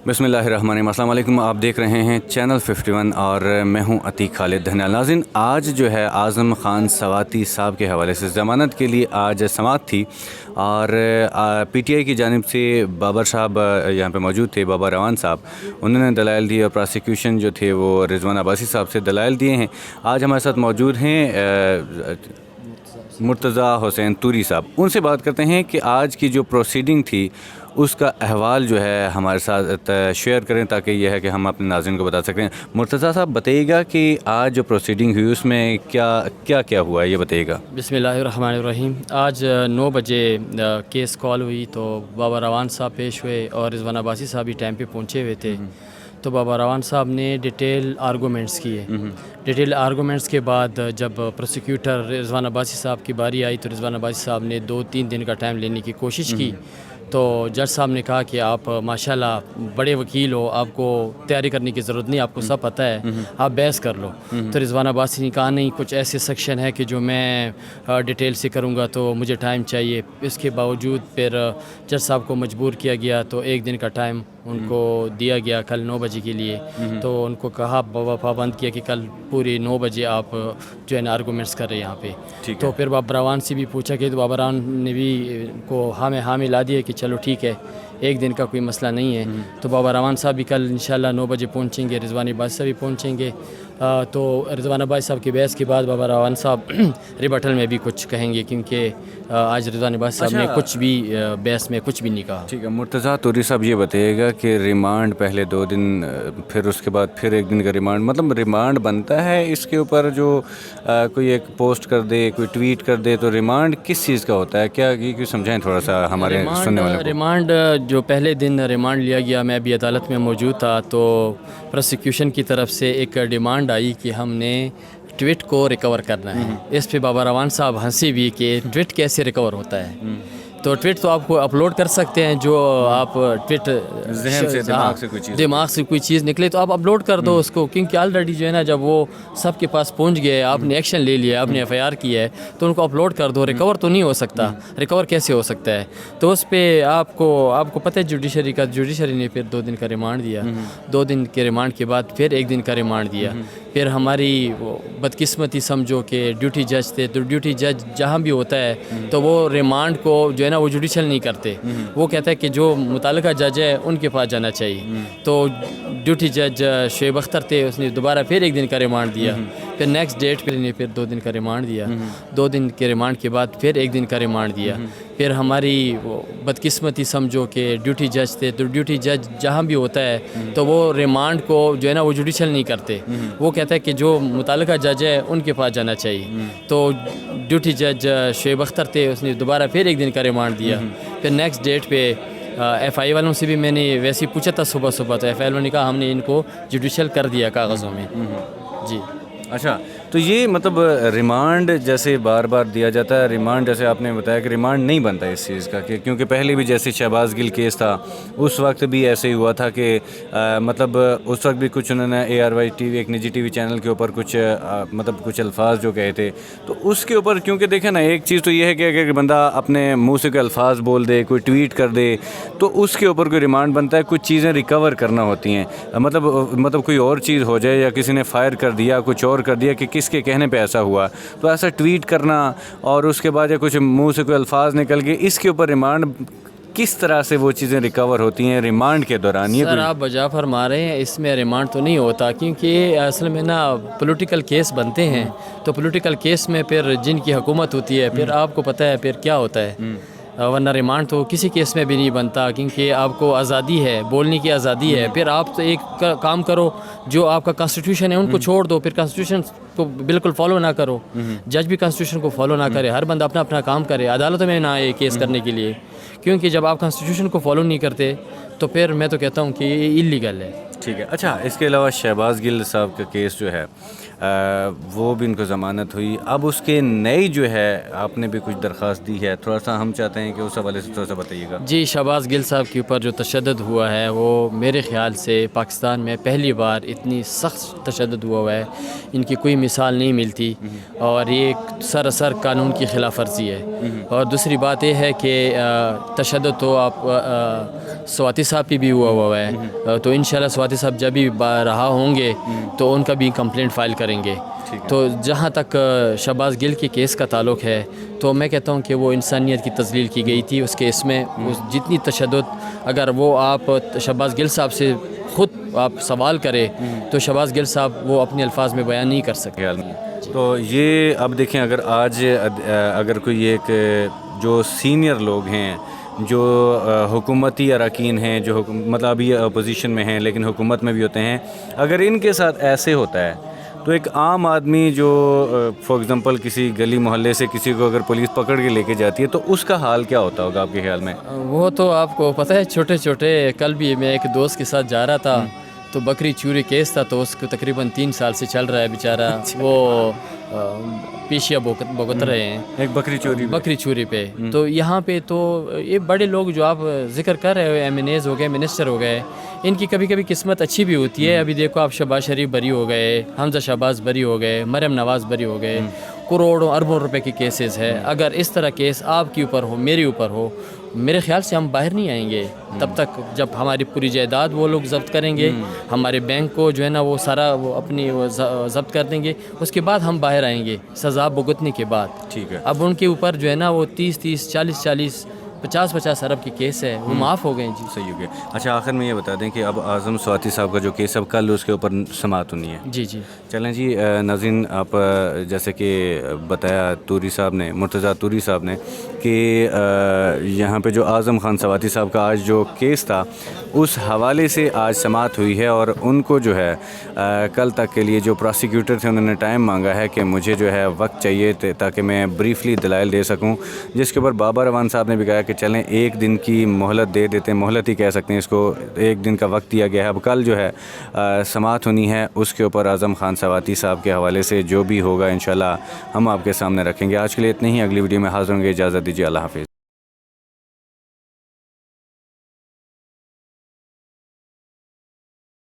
बिस्मिल्लाहिर्रहमानिर्रहीम। अस्सलाम वालेकुम। आप देख रहे हैं चैनल 51 और मैं हूं अतीक खालिद धन्याल। नाज़रीन, आज जो है आज़म ख़ान सवाती साहब के हवाले से ज़मानत के लिए आज समाअत थी और PTI की जानिब से बाबर साहब यहाँ पे मौजूद थे, बाबर रवान साहब, उन्होंने दलाइल दिए और प्रोसिक्यूशन जो थे वो रिजवान अब्बासी साहब से दलाइल दिए हैं। आज हमारे साथ मौजूद हैं मुर्तज़ा हुसैन तूरी साहब। उनसे बात करते हैं कि आज की जो प्रोसीडिंग थी उसका अहवाल जो है हमारे साथ शेयर करें ताकि यह है कि हम अपने नाज़रीन को बता सकें। मुर्तज़ा साहब, बताइएगा कि आज जो प्रोसीडिंग हुई उसमें क्या हुआ है, ये बताइएगा। बिस्मिल्लाहिर्रहमानिर्रहीम। आज 9 बजे केस कॉल हुई तो बाबर रवान साहब पेश हुए और रिजवान अब्बासी साहब भी टाइम पे पहुँचे हुए थे। तो बाबर रवान साहब ने डिटेल आर्गूमेंट्स किए। डिटेल आर्गूमेंट्स के बाद जब प्रोसिक्यूटर रिजवान अब्बासी साहब की बारी आई तो रिजवान अब्बासी साहब ने 2-3 दिन का टाइम लेने की कोशिश की। तो जज साहब ने कहा कि आप माशाल्लाह बड़े वकील हो, आपको तैयारी करने की ज़रूरत नहीं, आपको सब पता है, आप बहस कर लो। तो रिजवान अब्बासी ने कहा नहीं, कुछ ऐसे सेक्शन है कि जो मैं डिटेल से करूँगा तो मुझे टाइम चाहिए। इसके बावजूद फिर जज साहब को मजबूर किया गया तो 1 दिन का टाइम उनको दिया गया कल 9 बजे के लिए। तो उनको कहा, पाबंद किया कि कल पूरी 9 बजे आप जो है ना आर्गूमेंट्स कर रहे हैं यहाँ पे। तो फिर बाबर रवान से भी पूछा कि तो बाबर रवान ने भी को हाँ मिला दिया कि चलो ठीक है, 1 दिन का कोई मसला नहीं है। तो बाबर रवान साहब भी कल इंशाल्लाह 9 बजे पहुँचेंगे, रिजवान अब्बासी साहब भी पहुँचेंगे। तो रिजवान अब्बासी साहब की बहस के बाद बाबर रवान साहब रिबटल में भी कुछ कहेंगे, क्योंकि आज रिजवान अब्बासी साहब ने कुछ भी बहस में कुछ भी नहीं कहा। ठीक है, मुर्तज़ा तूरी साहब ये बताइएगा कि रिमांड पहले 2 दिन, फिर उसके बाद फिर 1 दिन का रिमांड, मतलब रिमांड बनता है इसके ऊपर जो कोई एक पोस्ट कर दे, कोई ट्वीट कर दे, तो रिमांड किस चीज़ का होता है, क्या ये समझाएं थोड़ा सा हमारे सुनने वाले को। रिमांड जो पहले दिन रिमांड लिया गया, मैं भी अदालत में मौजूद था, तो प्रोसिक्यूशन की तरफ से एक डिमांड आई कि हमने ट्वीट को रिकवर करना है। इस पे बाबर रवान साहब हंसी भी कि ट्वीट कैसे रिकवर होता है। तो ट्वीट तो आपको अपलोड कर सकते हैं, जो आप ट्वीट दिमाग से कोई चीज़ निकले तो आप अपलोड कर दो उसको, क्योंकि ऑलरेडी जो है ना जब वो सबके पास पहुंच गए, आपने एक्शन ले लिया, आपने FIR की है, तो उनको अपलोड कर दो। रिकवर तो नहीं हो सकता, रिकवर कैसे हो सकता है? तो उस पर आपको पता है जुडिशरी ने फिर 2 दिन का रिमांड दिया। 2 दिन के रिमांड के बाद फिर 1 दिन का रिमांड दिया। फिर हमारी बदकिस्मती समझो कि ड्यूटी जज थे, तो ड्यूटी जज जहाँ भी होता है तो वो रिमांड को जो है ना वो जुडिशल नहीं करते, वो कहता है कि जो मुतालिका जज है उनके पास जाना चाहिए। तो ड्यूटी जज शुएब अख्तर थे, उसने दोबारा फिर 1 दिन का रिमांड दिया। फिर नेक्स्ट डेट पे ने फिर 2 दिन का रिमांड दिया। 2 दिन के रिमांड के बाद फिर 1 दिन का रिमांड दिया। फिर हमारी बदकिस्मती समझो कि ड्यूटी जज थे, तो ड्यूटी जज जहाँ भी होता है तो वो रिमांड को जो है ना वो जुडिशल नहीं करते, वो कहता है कि जो मुतालिका जज है उनके पास जाना चाहिए। तो ड्यूटी जज शुएब अख्तर थे, उसने दोबारा फिर 1 दिन का रिमांड दिया। फिर नेक्स्ट डेट पे FI वालों से भी मैंने वैसे ही पूछा था सुबह तो FI वालों ने कहा हमने इनको जुडिशल कर दिया कागज़ों में। जी अच्छा, तो ये मतलब रिमांड जैसे बार बार दिया जाता है, रिमांड जैसे आपने बताया कि रिमांड नहीं बनता इस चीज़ का, कि क्योंकि पहले भी जैसे शहबाज गिल केस था उस वक्त भी ऐसे ही हुआ था कि मतलब उस वक्त भी कुछ उन्होंने ARY TV, एक निजी TV चैनल के ऊपर कुछ मतलब कुछ अल्फाज जो कहे थे, तो उसके ऊपर क्योंकि देखें ना, एक चीज़ तो ये है कि अगर बंदा अपने मुँह से कोई अल्फाज बोल दे, कोई ट्वीट कर दे, तो उसके ऊपर कोई रिमांड बनता है। कुछ चीज़ें रिकवर करना होती हैं, मतलब कोई और चीज़ हो जाए या किसी ने फायर कर दिया, कुछ और कर दिया कि किसके कहने पे ऐसा हुआ, तो ऐसा ट्वीट करना और उसके बाद या कुछ मुंह से कोई अल्फाज निकल गए, इसके ऊपर रिमांड किस तरह से वो चीज़ें रिकवर होती हैं रिमांड के दौरान? ये सर आप बजा फरमा रहे हैं, इसमें रिमांड तो नहीं होता, क्योंकि असल में ना पॉलिटिकल केस बनते हैं। तो पॉलिटिकल केस में फिर जिनकी हुकूमत होती है, फिर आपको पता है फिर क्या होता है, वरना रिमांड तो किसी केस में भी नहीं बनता, क्योंकि आपको आज़ादी है, बोलने की आज़ादी है। फिर आप तो एक काम करो, जो आपका कॉन्स्टिट्यूशन है उनको छोड़ दो, फिर कॉन्स्टिट्यूशन को बिल्कुल फॉलो ना करो। जज भी कॉन्स्टिट्यूशन को फॉलो ना करे, हर बंदा अपना अपना काम करे, अदालतों में ना आए केस करने के लिए, क्योंकि जब आप कॉन्स्टिट्यूशन को फॉलो नहीं करते तो फिर मैं तो कहता हूँ कि ये इलीगल है। ٹھیک ہے. اچھا اس کے علاوہ شہباز گل صاحب کا کیس جو ہے وہ بھی ان کو ضمانت ہوئی. اب اس کے نئی جو ہے آپ نے بھی کچھ درخواست دی ہے, تھوڑا سا ہم چاہتے ہیں کہ اس حوالے سے تھوڑا سا بتائیے گا. جی, شہباز گل صاحب کے اوپر جو تشدد ہوا ہے وہ میرے خیال سے پاکستان میں پہلی بار اتنی سخت تشدد ہوا ہے, ان کی کوئی مثال نہیں ملتی, اور یہ سراسر قانون کی خلاف ورزی ہے. اور دوسری بات یہ ہے کہ تشدد تو آپ سواتی صاحب پہ بھی ہوا ہے, تو انشاءاللہ سواتی صاحب جب بھی رہا ہوں گے تو ان کا بھی کمپلینٹ فائل کریں گے. تو جہاں تک شہباز گل کے کیس کا تعلق ہے تو میں کہتا ہوں کہ وہ انسانیت کی تذلیل کی گئی تھی اس کیس میں. جتنی تشدد اگر وہ آپ شہباز گل صاحب سے خود آپ سوال کرے تو شہباز گل صاحب وہ اپنے الفاظ میں بیان نہیں کر سکتے. تو یہ اب دیکھیں اگر آج اگر کوئی ایک جو سینئر لوگ ہیں جو حکومتی اراکین ہیں جو مطلب ابھی اپوزیشن میں ہیں لیکن حکومت میں بھی ہوتے ہیں, اگر ان کے ساتھ ایسے ہوتا ہے تو ایک عام آدمی جو فار ایگزامپل کسی گلی محلے سے کسی کو اگر پولیس پکڑ کے لے کے جاتی ہے تو اس کا حال کیا ہوتا ہوگا آپ کے خیال میں؟ وہ تو آپ کو پتہ ہے چھوٹے چھوٹے, کل بھی میں ایک دوست کے ساتھ جا رہا تھا تو بکری چوری کیس تھا, تو اس کو تقریباً 3 سال سے چل رہا ہے بیچارہ. وہ پیشیا بھگت رہے ہیں ایک بکری چوری پہ. تو یہاں پہ تو یہ بڑے لوگ جو آپ ذکر کر رہے ہو, ایم این ایز ہو گئے, منسٹر ہو گئے, ان کی کبھی کبھی قسمت اچھی بھی ہوتی ہے. ابھی دیکھو آپ شہباز شریف بری ہو گئے, حمزہ شہباز بری ہو گئے, مریم نواز بری ہو گئے. کروڑوں اربوں روپے کے کیسز ہے. اگر اس طرح کیس آپ کے اوپر ہو, میرے اوپر ہو, میرے خیال سے ہم باہر نہیں آئیں گے تب تک جب ہماری پوری جائیداد وہ لوگ ضبط کریں گے, ہمارے بینک کو جو ہے نا وہ سارا وہ اپنی ضبط کر دیں گے, اس کے بعد ہم باہر آئیں گے سزا بھگتنے کے بعد. ٹھیک ہے. اب ان کے اوپر جو ہے نا وہ 30 40 50 ارب کے کیس ہے, وہ معاف ہو گئے. جی صحیح ہو گیا. اچھا آخر میں یہ بتا دیں کہ اب اعظم سواتی صاحب کا جو کیس اب کل اس کے اوپر سماعت ہونی ہے. جی چلیں جی ناظرین, آپ جیسے کہ بتایا توری صاحب نے, مرتضیٰ توری صاحب نے, کہ یہاں پہ جو اعظم خان سواتی صاحب کا آج جو کیس تھا اس حوالے سے آج سماعت ہوئی ہے, اور ان کو جو ہے کل تک کے لیے جو پراسیکیوٹر تھے انہوں نے ٹائم مانگا ہے کہ مجھے جو ہے وقت چاہیے تاکہ میں بریفلی دلائل دے سکوں, جس کے اوپر بابا روان صاحب نے بھی کہا کہ چلیں 1 دن کی مہلت دے دیتے ہیں, مہلت ہی کہہ سکتے ہیں اس کو, 1 دن کا وقت دیا گیا ہے. اب کل جو ہے سماعت ہونی ہے, اس کے اوپر اعظم خان سواتی صاحب کے حوالے سے جو بھی ہوگا انشاءاللہ ہم آپ کے سامنے رکھیں گے. آج کے لیے اتنے ہی, اگلی ویڈیو میں حاضر ہوں گے. اجازت دیجیے, اللہ حافظ.